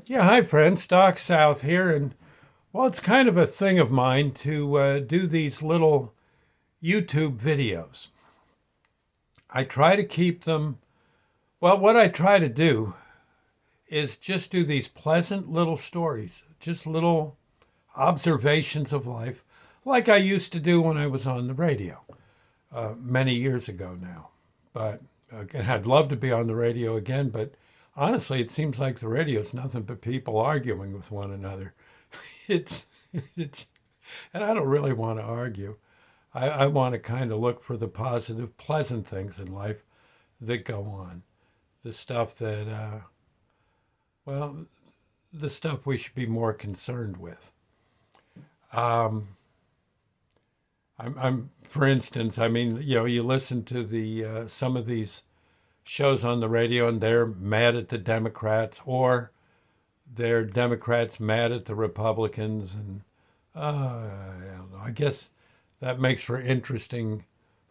Yeah, hi friends, Doc South here, and well, it's kind of a thing of mine to do these little YouTube videos. I try to keep them, well, what I try to do is just do these pleasant little stories, just little observations of life, like I used to do when I was on the radio many years ago now. But again, I'd love to be on the radio again, but honestly, it seems like the radio is nothing but people arguing with one another. It's, it's, and I don't really want to argue. I want to kind of look for the positive, pleasant things in life that go on. The stuff that, well, the stuff we should be more concerned with. Um, for instance, I mean, you listen to the some of these shows on the radio, and they're mad at the Democrats, or they're Democrats mad at the Republicans, and I don't know. I guess that makes for interesting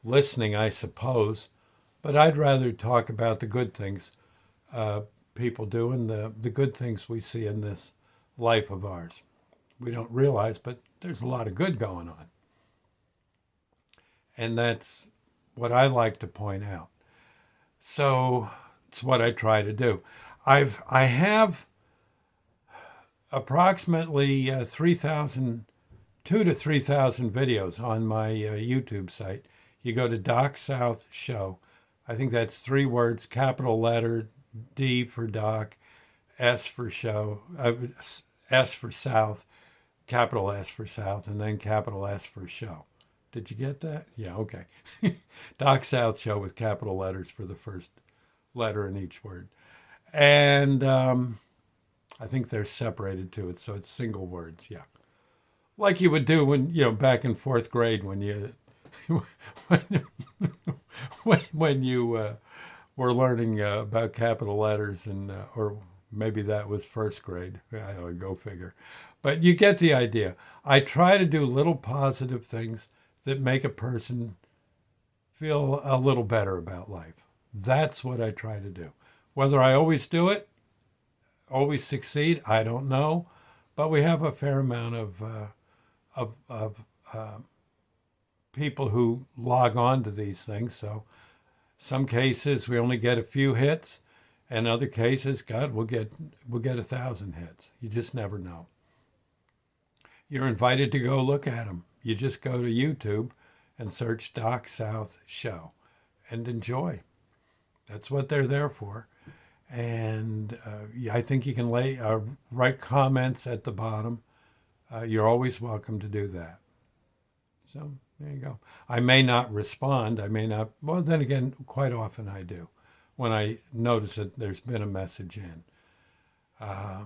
listening, I suppose. But I'd rather talk about the good things uh, people do and the good things we see in this life of ours. We don't realize, but there's a lot of good going on. And that's what I like to point out. So it's what I try to do. I have approximately 3,000, 2 to 3,000 videos on my YouTube site. You go to Doc South Show. I think that's three words, capital letter, D for Doc, S for show, S for South, capital S for South, and then capital S for show. Did you get that? Yeah, okay. Doc South Show with capital letters for the first letter in each word. And I think they're separated too. So it's single words. Yeah. Like you would do when, back in fourth grade when you, when, when you were learning about capital letters and, or maybe that was first grade. I don't know, go figure. But you get the idea. I try to do little positive things that make a person feel a little better about life. That's what I try to do. Whether I always do it, always succeed, I don't know. But we have a fair amount of people who log on to these things. So some cases we only get a few hits, and other cases, God, we'll get 1,000 hits. You just never know. You're invited to go look at them. You just go to YouTube and search Doc South Show and enjoy. That's what they're there for. And yeah, I think you can write comments at the bottom. You're always welcome to do that. So there you go. I may not respond. I may not. Well, then again, quite often I do when I notice that there's been a message in. Uh,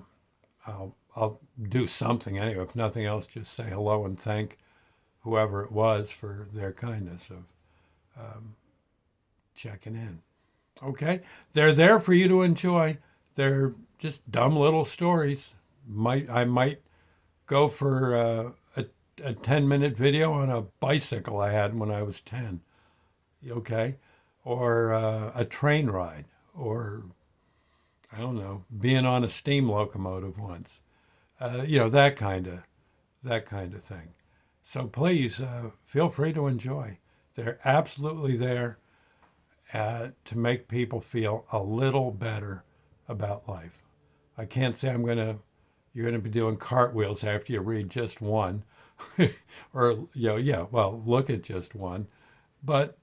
I'll do something anyway. If nothing else, just say hello and thank whoever it was for their kindness of um, checking in. Okay, they're there for you to enjoy. They're just dumb little stories. I might go for a 10-minute video on a bicycle I had when I was 10. Okay, or a train ride, or I don't know, being on a steam locomotive once. That kind of thing. So please feel free to enjoy. They're absolutely there to make people feel a little better about life. I can't say you're gonna be doing cartwheels after you read just one, or yeah, well, look at just one, but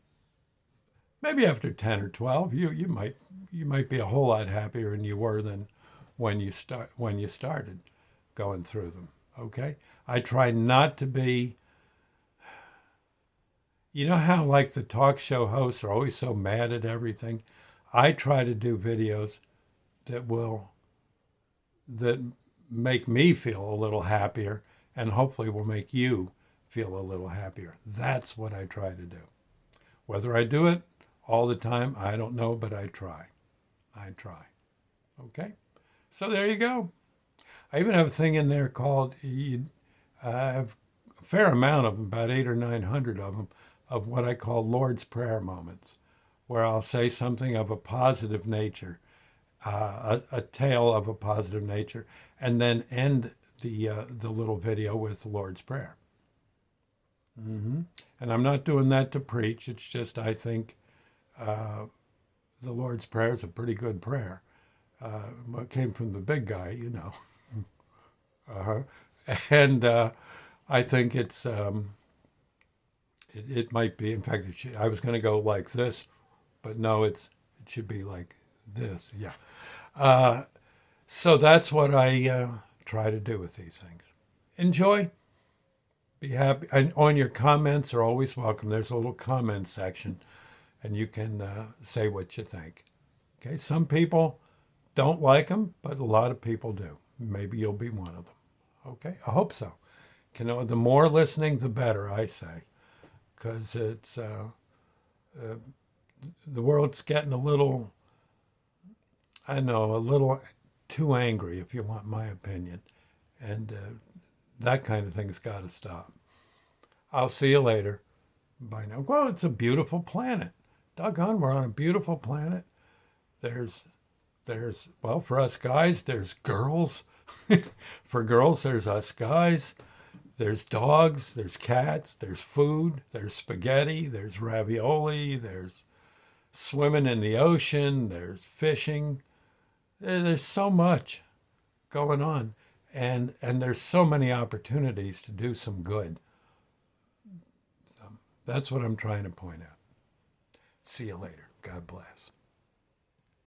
maybe after 10 or 12, you might be a whole lot happier than you were than when you started going through them. Okay, I try not to be. You know how like the talk show hosts are always so mad at everything? I try to do videos that will that make me feel a little happier and hopefully will make you feel a little happier. That's what I try to do. Whether I do it all the time, I don't know, but I try. I try. Okay? So there you go. I even have a thing in there called, I have a fair amount of them, about 800 or 900 of them, of what I call Lord's Prayer moments, where I'll say something of a positive nature a tale of a positive nature, and then end the little video with the Lord's Prayer. And I'm not doing that to preach. It's just I think uh, the Lord's Prayer is a pretty good prayer. It came from the big guy, you know. Uh-huh. And I think it might be. In fact, I was going to go like this, but no, it should be like this. Yeah. Uh, so that's what I try to do with these things. Enjoy. Be happy. And on your comments are always welcome. There's a little comment section, and you can say what you think. Okay. Some people don't like them, but a lot of people do. Maybe you'll be one of them. Okay. I hope so. You know, the more listening, the better, I say, because it's uh, the world's getting a little, I know, a little too angry, if you want my opinion, and that kind of thing's got to stop. I'll see you later. Bye now. Well, it's a beautiful planet. Doggone, we're on a beautiful planet. There's, well, for us guys, there's girls. For girls, there's us guys. There's dogs, there's cats, there's food, there's spaghetti, there's ravioli, there's swimming in the ocean, there's fishing. There's so much going on. And there's so many opportunities to do some good. So that's what I'm trying to point out. See you later. God bless.